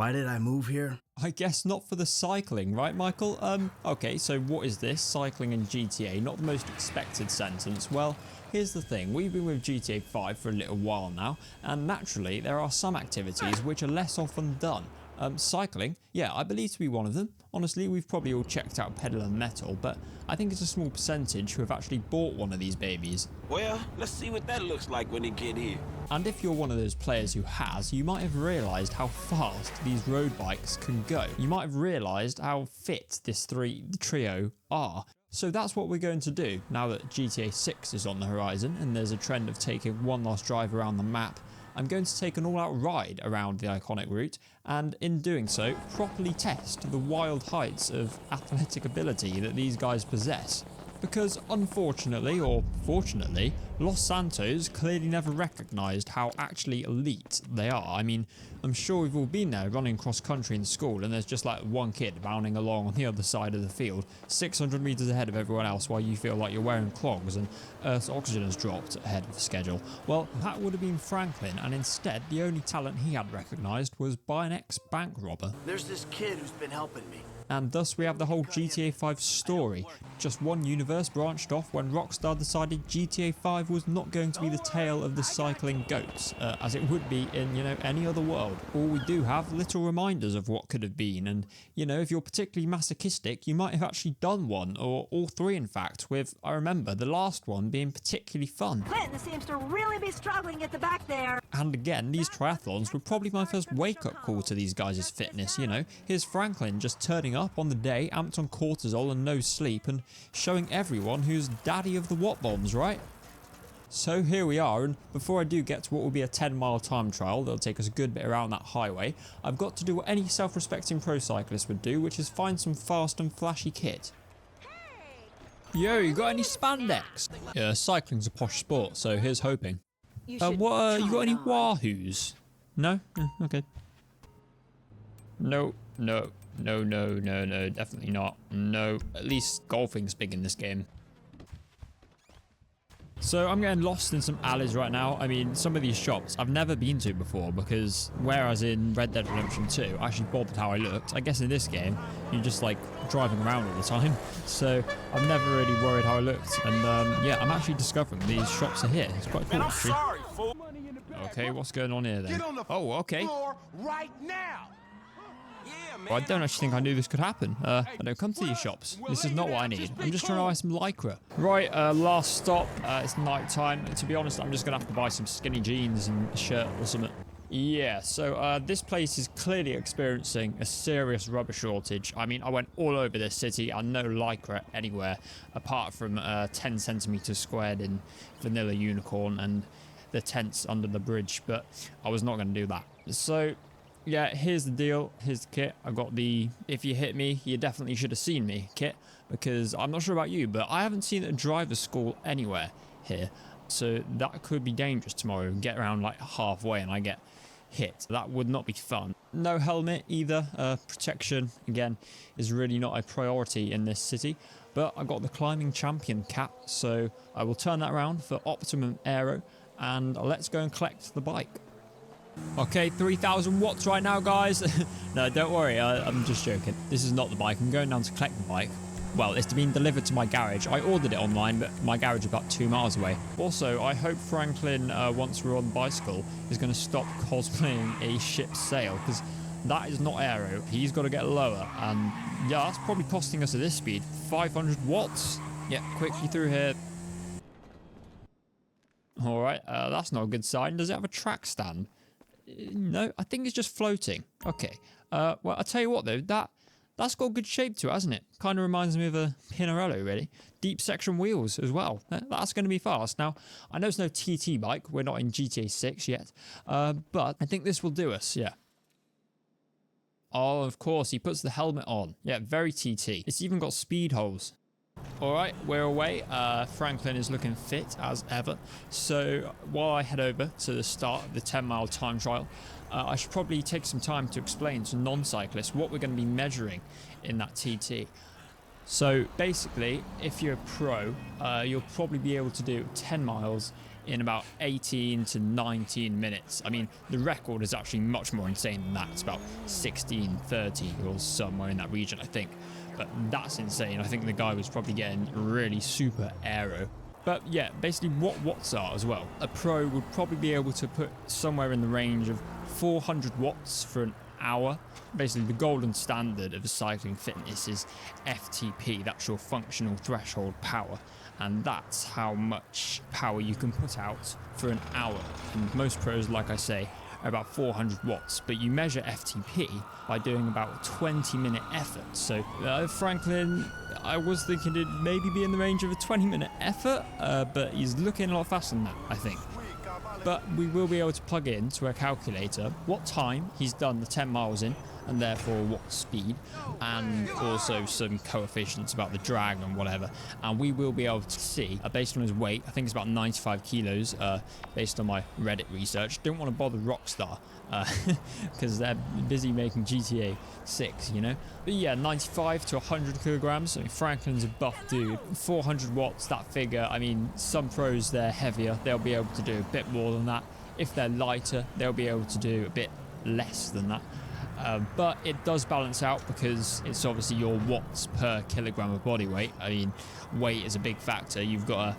Why did I move here? I guess not for the cycling, right, Michael? Okay, so what is this? Cycling in GTA, not the most expected sentence. Well, here's the thing. We've been with GTA 5 for a little while now, and naturally, there are some activities which are less often done. Cycling, yeah, I believe to be one of them. Honestly, we've probably all checked out Pedal and Metal, but I think it's a small percentage who have actually bought one of these babies. Well, let's see what that looks like when it get here. And if you're one of those players who has, you might have realised how fast these road bikes can go. You might have realised how fit this trio are. So that's what we're going to do now that GTA 6 is on the horizon and there's a trend of taking one last drive around the map. I'm going to take an all-out ride around the iconic route and in doing so properly test the wild heights of athletic ability that these guys possess. Because unfortunately, or fortunately, Los Santos clearly never recognised how actually elite they are. I mean, I'm sure we've all been there running cross country in school and there's just like one kid bounding along on the other side of the field, 600 metres ahead of everyone else while you feel like you're wearing clogs and Earth's oxygen has dropped ahead of the schedule. Well, that would have been Franklin, and instead the only talent he had recognised was by an ex-bank robber. There's this kid who's been helping me. And thus we have the whole GTA 5 story. Just one universe branched off when Rockstar decided GTA 5 was not going to be the tale of the cycling goats, as it would be in, any other world. Or we do have little reminders of what could have been, and, if you're particularly masochistic, you might have actually done one, or all three in fact, with, I remember, the last one being particularly fun. Clinton seems to really be struggling at the back there. And again, these triathlons were probably my first wake-up call to these guys' fitness, Here's Franklin just turning up on the day, amped on cortisol and no sleep, and showing everyone who's daddy of the watt bombs, right? So here we are, and before I do get to what will be a 10-mile time trial that'll take us a good bit around that highway, I've got to do what any self-respecting pro cyclist would do, which is find some fast and flashy kit. Yo, you got any spandex? Yeah, cycling's a posh sport, so here's hoping. You got any wahoos? No? Okay. No, definitely not. No, at least golfing's big in this game. So I'm getting lost in some alleys right now. I mean, some of these shops I've never been to before because whereas in Red Dead Redemption 2, I actually bothered how I looked. I guess in this game, you're just like driving around all the time. So I've never really worried how I looked. And yeah, I'm actually discovering these shops are here. It's quite cool, actually. Sorry, fool. Okay, what's going on here then? Get on the okay. floor right now. Yeah, man. Well, I don't actually think I knew this could happen. I don't come to these shops. This is not what I need. I'm just trying to buy some Lycra. Right, last stop. It's night time. To be honest, I'm just going to have to buy some skinny jeans and a shirt or something. Yeah, so this place is clearly experiencing a serious rubber shortage. I mean, I went all over this city and no Lycra anywhere apart from 10 centimeters squared in vanilla unicorn and the tents under the bridge, but I was not going to do that. So yeah, here's the deal. Here's the kit. I got the "if you hit me, you definitely should have seen me" kit, because I'm not sure about you, but I haven't seen a driver's school anywhere here. So that could be dangerous tomorrow. Get around like halfway and I get hit. That would not be fun. No helmet either. Protection, again, is really not a priority in this city. But I got the climbing champion cap, so I will turn that around for optimum aero, and let's go and collect the bike. Okay, 3,000 watts right now, guys. No, don't worry, I'm just joking. This is not the bike. I'm going down to collect the bike. Well, it's being delivered to my garage. I ordered it online, but my garage is about 2 miles away. Also, I hope Franklin, once we're on the bicycle, is going to stop cosplaying a ship's sail, because that is not aero. He's got to get lower, and yeah, that's probably costing us at this speed 500 watts. Yeah, quickly through here. All right, that's not a good sign. Does it have a track stand? No, I think it's just floating. Okay. Well, I'll tell you what, though. That's got good shape to it, hasn't it? Kind of reminds me of a Pinarello, really. Deep section wheels as well. That's going to be fast. Now, I know it's no TT bike. We're not in GTA 6 yet. But I think this will do us, yeah. Oh, of course. He puts the helmet on. Yeah, very TT. It's even got speed holes. Alright, we're away. Franklin is looking fit as ever. So while I head over to the start of the 10-mile time trial, I should probably take some time to explain to non-cyclists what we're going to be measuring in that TT. So basically, if you're a pro, you'll probably be able to do 10 miles in about 18 to 19 minutes. I mean, the record is actually much more insane than that. It's about 16:30 or somewhere in that region, I think. But that's insane. I think the guy was probably getting really super aero. But yeah, basically what watts are as well. A pro would probably be able to put somewhere in the range of 400 watts for an hour. Basically, the golden standard of cycling fitness is FTP. That's your functional threshold power. And that's how much power you can put out for an hour. And most pros, like I say, are about 400 watts, but you measure FTP by doing about 20-minute effort. So Franklin, I was thinking it'd maybe be in the range of a 20-minute effort, but he's looking a lot faster than that, I think. But we will be able to plug in to a calculator what time he's done the 10 miles in, and therefore what speed, and also some coefficients about the drag and whatever. And we will be able to see, based on his weight, I think it's about 95 kilos, based on my Reddit research. Don't want to bother Rockstar, because they're busy making GTA 6, you know? But yeah, 95 to 100 kilograms. I mean, Franklin's a buff dude. 400 watts, that figure. I mean, some pros, they're heavier. They'll be able to do a bit more than that. If they're lighter, they'll be able to do a bit less than that. But it does balance out because it's obviously your watts per kilogram of body weight. I mean, weight is a big factor. You've got to,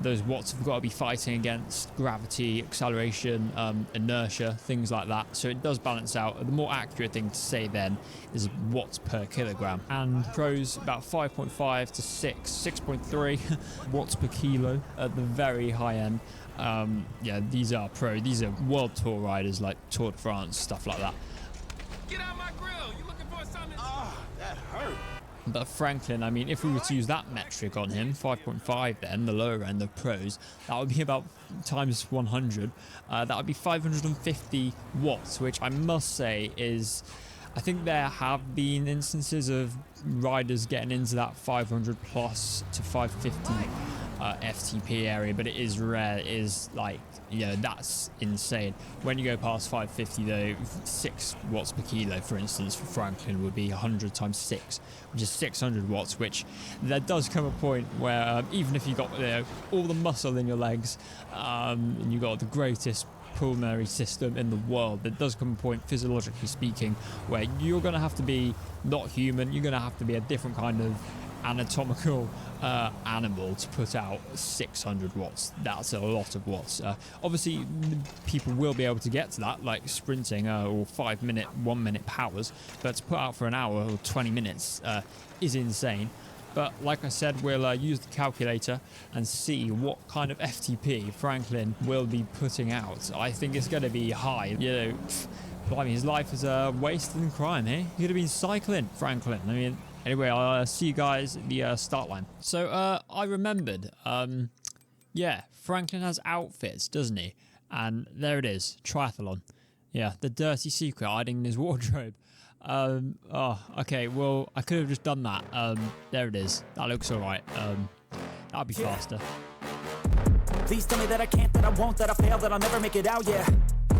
those watts have got to be fighting against gravity, acceleration, inertia, things like that. So it does balance out. The more accurate thing to say then is watts per kilogram. And pros about 5.5 to 6.3 watts per kilo at the very high end. Yeah, these are pro. These are world tour riders like Tour de France, stuff like that. Get out my grill! You looking for something? Ah, that hurt. But Franklin, I mean, if we were to use that metric on him, 5.5 then, the lower end of pros, that would be about times 100. That would be 550 watts, which I must say is, I think there have been instances of riders getting into that 500 plus to 550 FTP area, but it is rare. It is like, you know, that's insane. When you go past 550 though, 6 watts per kilo, for instance, for Franklin would be 100 times 6, which is 600 watts, which there does come a point where even if you got, you know, all the muscle in your legs, and you got the greatest pulmonary system in the world, there does come a point, physiologically speaking, where you're going to have to be not human. You're going to have to be a different kind of anatomical animal to put out 600 watts. That's a lot of watts. Obviously people will be able to get to that, like sprinting or 5 minute 1 minute powers, but to put out for an hour or 20 minutes is insane. But like I said, we'll use the calculator and see what kind of FTP Franklin will be putting out. I think it's going to be high. You know, blimey, his life is wasted in crime, eh? He could have been cycling, Franklin. I mean, anyway, I'll see you guys at the start line. So I remembered, yeah, Franklin has outfits, doesn't he? And there it is, triathlon. Yeah, the dirty secret hiding in his wardrobe. Oh, okay, well, I could have just done that. There it is. That looks alright. That'll be faster. Please tell me that I can't, that I won't, that I fail, that I'll never make it out, yeah.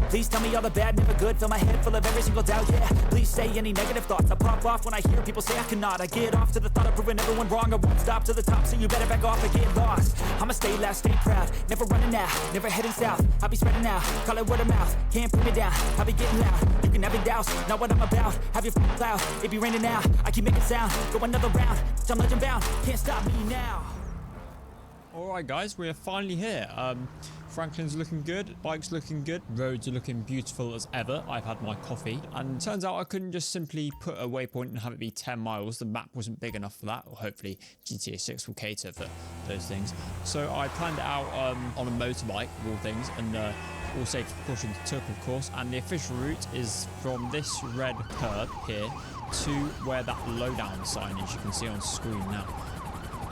Please tell me all the bad, never good, fill my head full of every single doubt, yeah. Please say any negative thoughts, I pop off when I hear people say I cannot. I get off to the thought of proving everyone wrong, I won't stop to the top, so you better back off and get lost. I'ma stay loud, stay proud, never running out, never heading south. I'll be spreading out, call it word of mouth, can't put me down, I'll be getting loud. You can have your doubts, not what I'm about, have your cloud, it be raining now. I keep making sound, go another round, I'm legend bound, can't stop me now. Alright guys, we are finally here. Franklin's looking good, bike's looking good, roads are looking beautiful as ever. I've had my coffee, and turns out I couldn't just simply put a waypoint and have it be 10 miles. The map wasn't big enough for that, or hopefully GTA 6 will cater for those things. So I planned it out on a motorbike, of all things, and all safety precautions took, of course, and the official route is from this red curb here to where that lowdown sign is, you can see on screen now.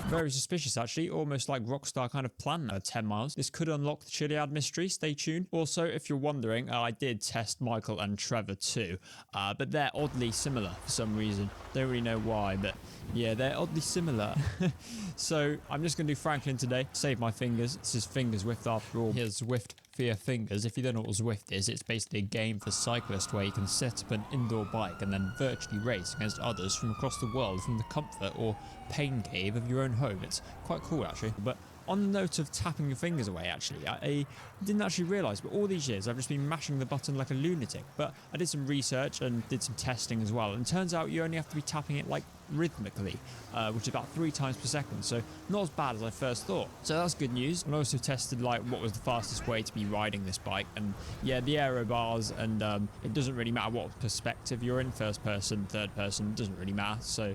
Very suspicious actually, almost like Rockstar kind of planned 10 miles. This could unlock the Chiliad mystery, stay tuned. Also, if you're wondering, I did test Michael and Trevor too, but they're oddly similar for some reason. Don't really know why, but yeah, they're oddly similar. So I'm just going to do Franklin today, save my fingers. This is Finger Zwift after all. Here's Zwift for your fingers. If you don't know what Zwift is, it's basically a game for cyclists where you can set up an indoor bike and then virtually race against others from across the world from the comfort or pain cave of your own home. It's quite cool actually. But on the note of tapping your fingers away, actually, I didn't actually realise, but all these years I've just been mashing the button like a lunatic. But I did some research and did some testing as well, and it turns out you only have to be tapping it like rhythmically, which is about 3 times per second, so not as bad as I first thought. So that's good news. And I also tested like what was the fastest way to be riding this bike, and yeah, the aero bars, and it doesn't really matter what perspective you're in, first person, third person, doesn't really matter. So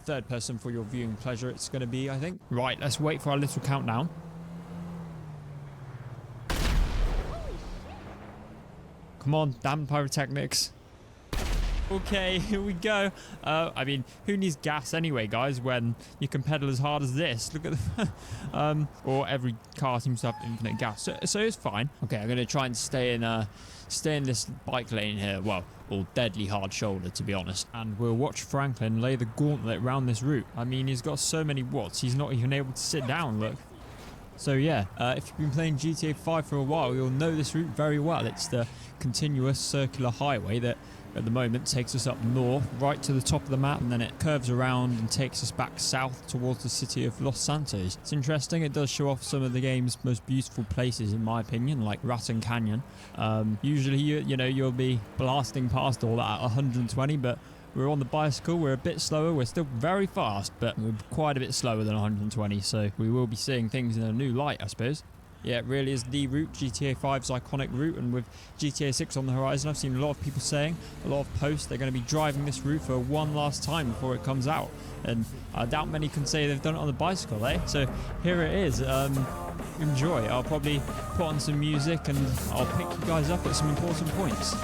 third person for your viewing pleasure it's going to be, I think. Right, let's wait for our little countdown. Come on, damn pyrotechnics. Okay, here we go. I mean, who needs gas anyway, guys, when you can pedal as hard as this? Look at the... or every car seems to have infinite gas. So it's fine. Okay, I'm going to try and stay in this bike lane here. Well, or deadly hard shoulder, to be honest. And we'll watch Franklin lay the gauntlet around this route. I mean, he's got so many watts, he's not even able to sit down, look. So yeah, if you've been playing GTA 5 for a while, you'll know this route very well. It's the continuous circular highway that at the moment takes us up north, right to the top of the map, and then it curves around and takes us back south towards the city of Los Santos. It's interesting, it does show off some of the game's most beautiful places, in my opinion, like Raton Canyon. Usually, you know, you'll be blasting past all that at 120, but we're on the bicycle, we're a bit slower, we're still very fast, but we're quite a bit slower than 120, so we will be seeing things in a new light, I suppose. Yeah, it really is the route, GTA 5's iconic route, and with GTA 6 on the horizon, I've seen a lot of people saying, a lot of posts, they're going to be driving this route for one last time before it comes out, and I doubt many can say they've done it on the bicycle, eh? So here it is. Enjoy. I'll probably put on some music and I'll pick you guys up at some important points.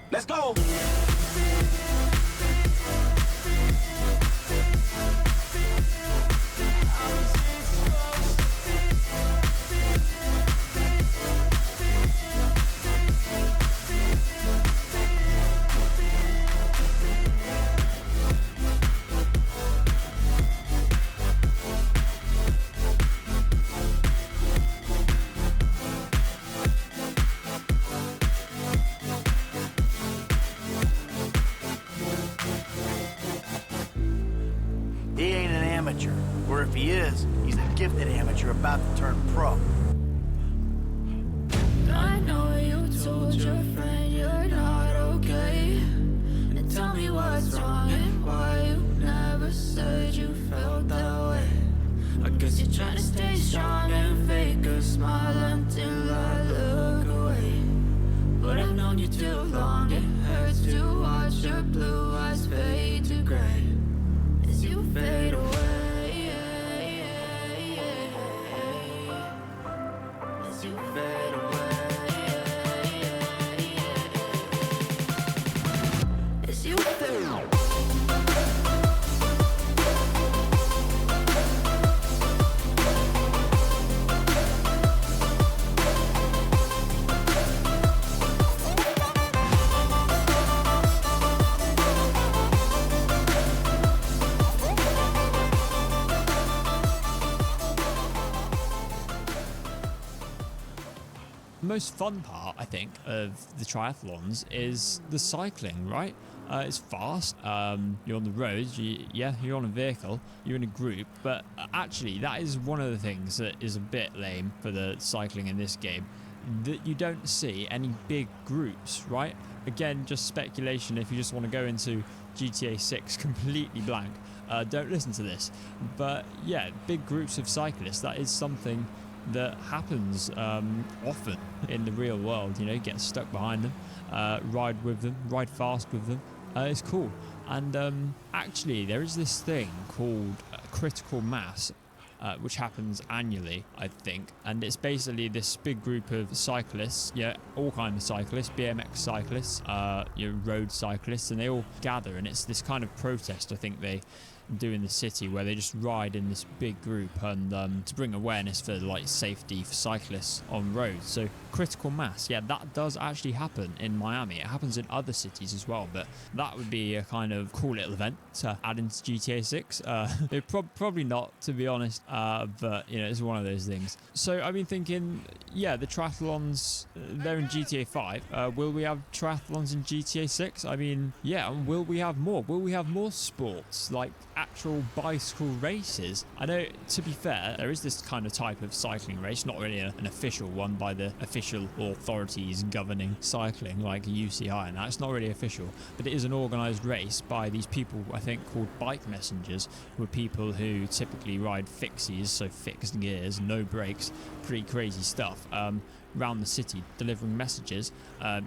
Let's go! amateur. Or if he is, he's a gifted amateur about to turn pro. I know you told your friend you're not okay. And tell me what's wrong and why you never said you felt that way. I guess you're trying to stay strong and fake a smile until I look away. But I've known you too long, it hurts to watch your blue eyes fade to gray as you fade away. As you fade away. As you fade away. The most fun part, I think, of the triathlons is the cycling, right? It's fast. You're on the roads. You're on a vehicle. You're in a group. But actually, that is one of the things that is a bit lame for the cycling in this game. That you don't see any big groups, right? Again, just speculation. If you just want to go into GTA 6 completely blank, don't listen to this. But yeah, big groups of cyclists. That is something that happens often in the real world. You know, get stuck behind them, ride with them, ride fast with them. It's cool. And actually, there is this thing called critical mass, which happens annually, I think. And it's basically this big group of cyclists, all kinds of cyclists, BMX cyclists, road cyclists, and they all gather. And it's this kind of protest, I think they do in the city, where they just ride in this big group and to bring awareness for like safety for cyclists on roads. So critical mass, that does actually happen in Miami. It happens in other cities as well, but that would be a kind of cool little event to add into GTA 6. Probably not, to be honest, but it's one of those things. So I've been thinking, the triathlons, they're in GTA 5. Will we have triathlons in GTA 6? I mean, will we have more? Will we have more sports like actual bicycle races? I know, to be fair, there is this kind of type of cycling race, not really an official one by the official authorities governing cycling like UCI, and that's not really official, but it is an organised race by these people, I think, called bike messengers, who are people who typically ride fixies, so fixed gears, no brakes, pretty crazy stuff, around the city, delivering messages,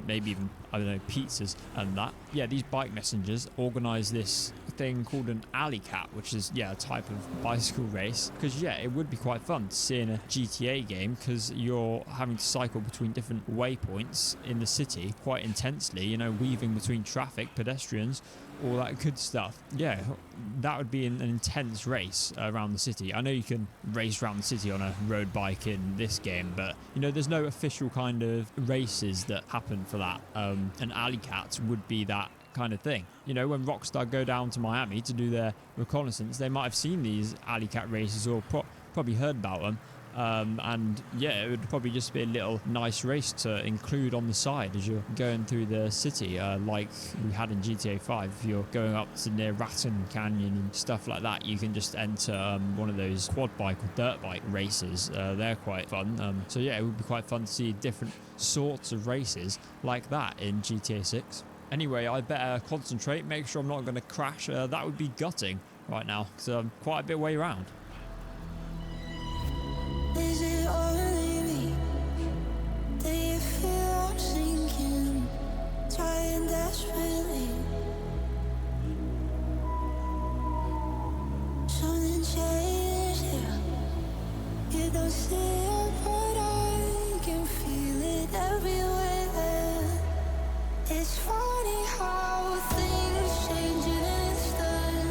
maybe even, I don't know, pizzas and that. These bike messengers organise this thing called an alley cat, which is a type of bicycle race, because it would be quite fun to see in a GTA game, because you're having to cycle between different waypoints in the city quite intensely, weaving between traffic, pedestrians, all that good stuff. That would be an intense race around the city. I know you can race around the city on a road bike in this game, but there's no official kind of races that happen for that. And alley cats would be that kind of thing. When Rockstar go down to Miami to do their reconnaissance, they might have seen these alley cat races or probably heard about them. And it would probably just be a little nice race to include on the side as you're going through the city, like we had in GTA 5. If you're going up to near Ratton Canyon and stuff like that, you can just enter one of those quad bike or dirt bike races. They're quite fun. So it would be quite fun to see different sorts of races like that in GTA 6. Anyway, I better concentrate, make sure I'm not going to crash. That would be gutting right now, because I'm quite a bit way around. Is it only me? Do you feel I'm sinking? Trying desperately. Something changed here. You don't see it, but I can feel it everywhere. It's funny how things change in an instant.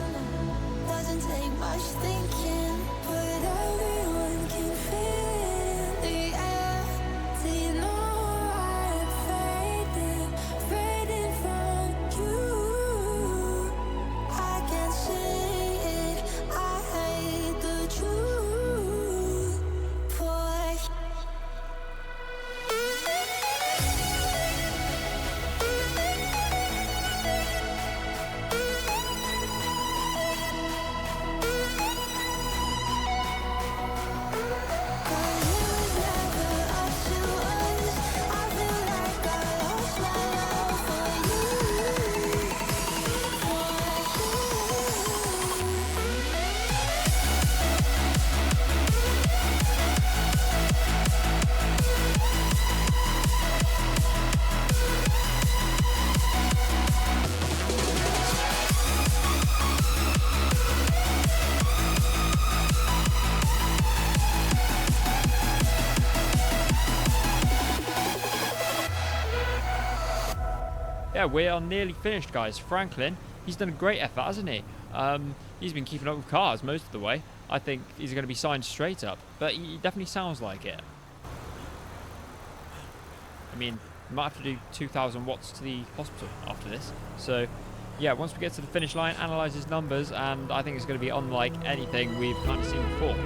Doesn't take much thinking, but everyone can feel the air. Do you know I'm fading from you? I can't say it, I hate the truth. For yeah, we are nearly finished, guys. Franklin, he's done a great effort, hasn't he? He's been keeping up with cars most of the way. I think he's going to be signed straight up, but he definitely sounds like it. I mean, we might have to do 2,000 watts to the hospital after this. So, yeah, once we get to the finish line, analyze his numbers, and I think it's going to be unlike anything we've kind of seen before.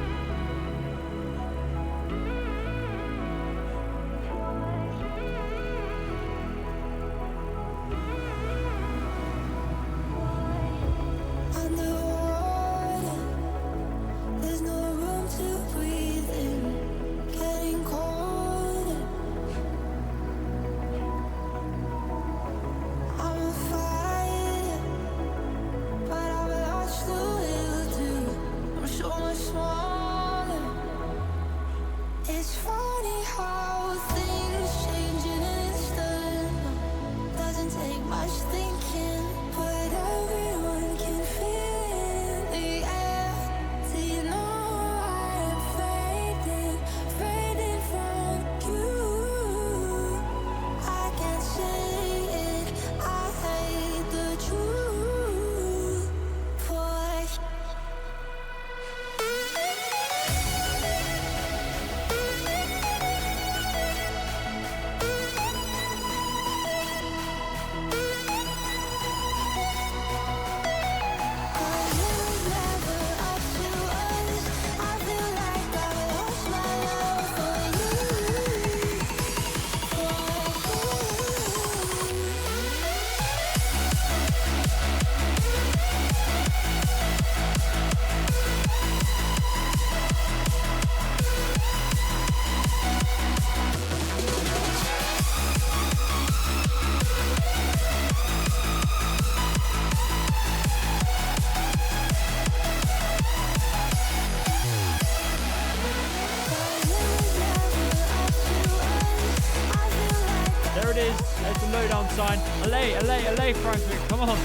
There's the lowdown sign. Allay, Franklin, come on.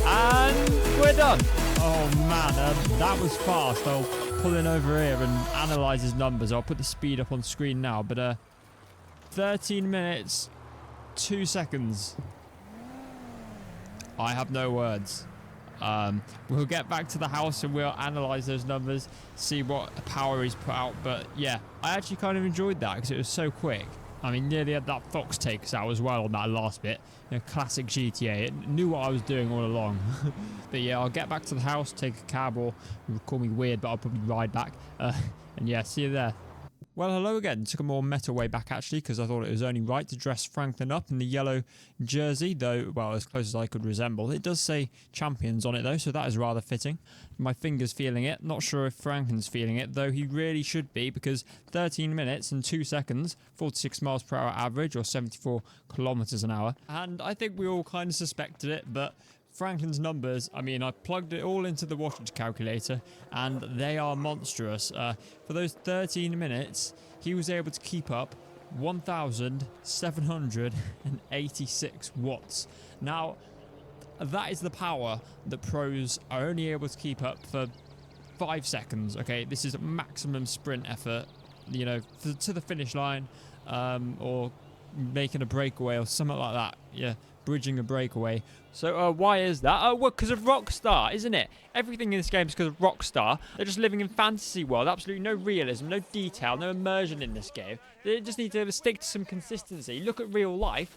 And we're done. Oh man, that was fast. I'll pull in over here and analyze his numbers. I'll put the speed up on screen now, but 13 minutes, 2 seconds. I have no words. We'll get back to the house and we'll analyze those numbers, see what power he's put out. But yeah, I actually kind of enjoyed that because it was so quick. I mean, nearly had that Fox take us out as well on that last bit. You know, classic GTA. It knew what I was doing all along. But yeah, I'll get back to the house, take a cab, or you would call me weird, but I'll probably ride back. And yeah, see you there. Well, hello again. Took a more meta way back, actually, because I thought it was only right to dress Franklin up in the yellow jersey, though, well, as close as I could resemble. It does say champions on it, though, so that is rather fitting. My finger's feeling it. Not sure if Franklin's feeling it, though he really should be, because 13 minutes and 2 seconds, 46 miles per hour average, or 74 kilometers an hour. And I think we all kind of suspected it, but Franklin's numbers, I mean, I plugged it all into the wattage calculator, and they are monstrous. For those 13 minutes, he was able to keep up 1,786 watts. Now, that is the power that pros are only able to keep up for 5 seconds, okay? This is a maximum sprint effort, you know, to the finish line, or making a breakaway or something like that, yeah. Bridging a breakaway. So why is that? Oh, well, because of Rockstar, isn't it? Everything in this game is because of Rockstar. They're just living in fantasy world. Absolutely no realism, no detail, no immersion in this game. They just need to stick to some consistency. Look at real life,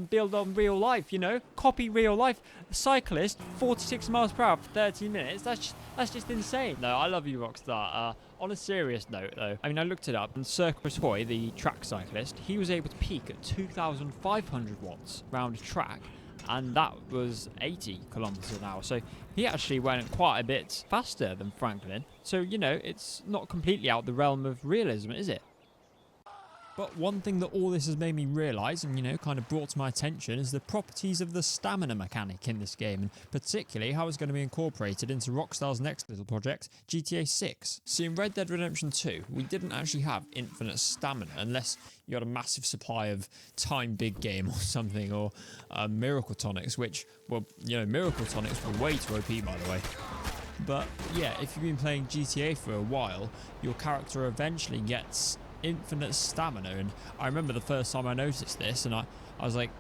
build on real life, you know? Copy real life. A cyclist, 46 miles per hour for 13 minutes. That's just insane. No, I love you, Rockstar. On a serious note, though, I mean, I looked it up, and Circus Hoy, the track cyclist, he was able to peak at 2,500 watts round a track, and that was 80 kilometers an hour. So he actually went quite a bit faster than Franklin. So, you know, it's not completely out the realm of realism, is it? But one thing that all this has made me realise and, you know, kind of brought to my attention is the properties of the stamina mechanic in this game, and particularly how it's going to be incorporated into Rockstar's next little project, GTA 6. See, in Red Dead Redemption 2, we didn't actually have infinite stamina unless you had a massive supply of Time Big Game or something, or Miracle Tonics, which, well, you know, Miracle Tonics were way too OP, by the way. But yeah, if you've been playing GTA for a while, your character eventually gets infinite stamina, and I remember the first time I noticed this, and I was like,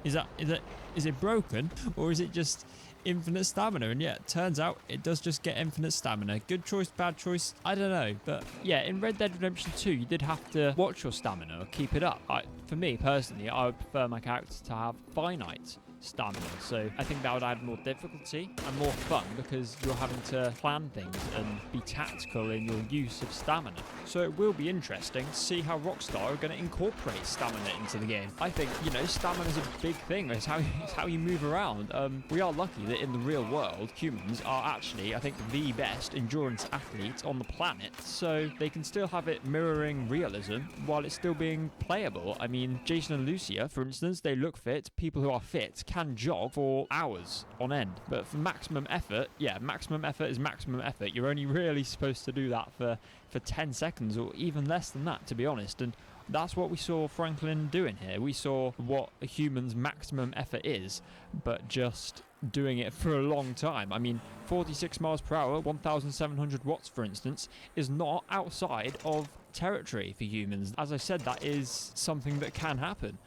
is it broken, or is it just infinite stamina? And yeah, it turns out it does just get infinite stamina. Good choice, bad choice, I don't know. But yeah, in Red Dead Redemption 2, you did have to watch your stamina or keep it up. For me personally, I would prefer my character to have finite stamina, so I think that would add more difficulty and more fun because you're having to plan things and be tactical in your use of stamina. So it will be interesting to see how Rockstar are going to incorporate stamina into the game. I think, you know, stamina is a big thing. It's how you move around. We are lucky that in the real world, humans are actually, I think, the best endurance athletes on the planet, so they can still have it mirroring realism while it's still being playable. I mean, Jason and Lucia, for instance, they look fit. People who are fit can jog for hours on end, but for maximum effort, yeah, maximum effort is maximum effort. You're only really supposed to do that for 10 seconds or even less than that, to be honest, and that's what we saw Franklin doing here. We saw what a human's maximum effort is, but just doing it for a long time. I mean, 46 miles per hour, 1,700 watts, for instance, is not outside of territory for humans. As I said, that is something that can happen.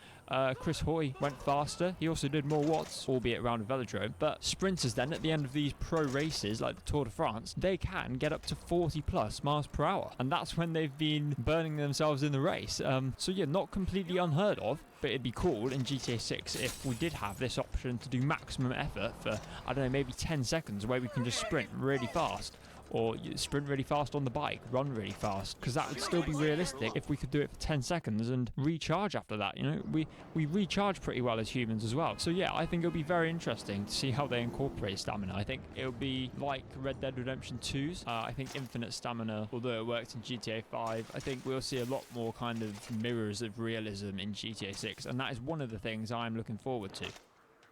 Chris Hoy went faster. He also did more watts, albeit around a velodrome. But sprinters then, at the end of these pro races, like the Tour de France, they can get up to 40 plus miles per hour. And that's when they've been burning themselves in the race. So yeah, not completely unheard of, but it'd be cool in GTA 6 if we did have this option to do maximum effort for, I don't know, maybe 10 seconds, where we can just sprint really fast. Or you sprint really fast on the bike, run really fast, because that would still be realistic if we could do it for 10 seconds and recharge after that. You know, we recharge pretty well as humans as well. So yeah, I think it'll be very interesting to see how they incorporate stamina. I think it'll be like Red Dead Redemption 2's. I think infinite stamina, although it worked in GTA 5, I think we'll see a lot more kind of mirrors of realism in GTA 6, and that is one of the things I'm looking forward to.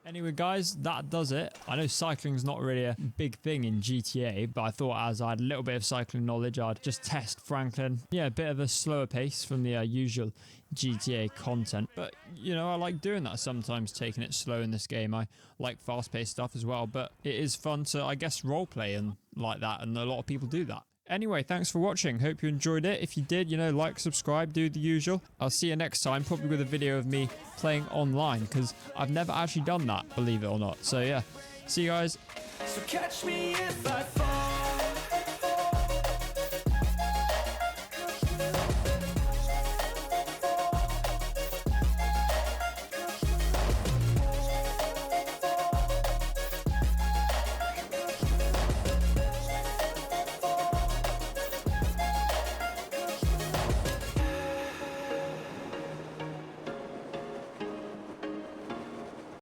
Anyway, guys, that does it. I know cycling's not really a big thing in GTA, but I thought as I had a little bit of cycling knowledge, I'd just test Franklin. Yeah, a bit of a slower pace from the usual GTA content. But, you know, I like doing that sometimes, taking it slow in this game. I like fast-paced stuff as well, but it is fun to, I guess, roleplay and like that, and a lot of people do that. Anyway, thanks for watching. Hope you enjoyed it. If you did, you know, like, subscribe, do the usual. I'll see you next time, probably with a video of me playing online, because I've never actually done that, believe it or not. So yeah, see you guys. So catch me if I fall.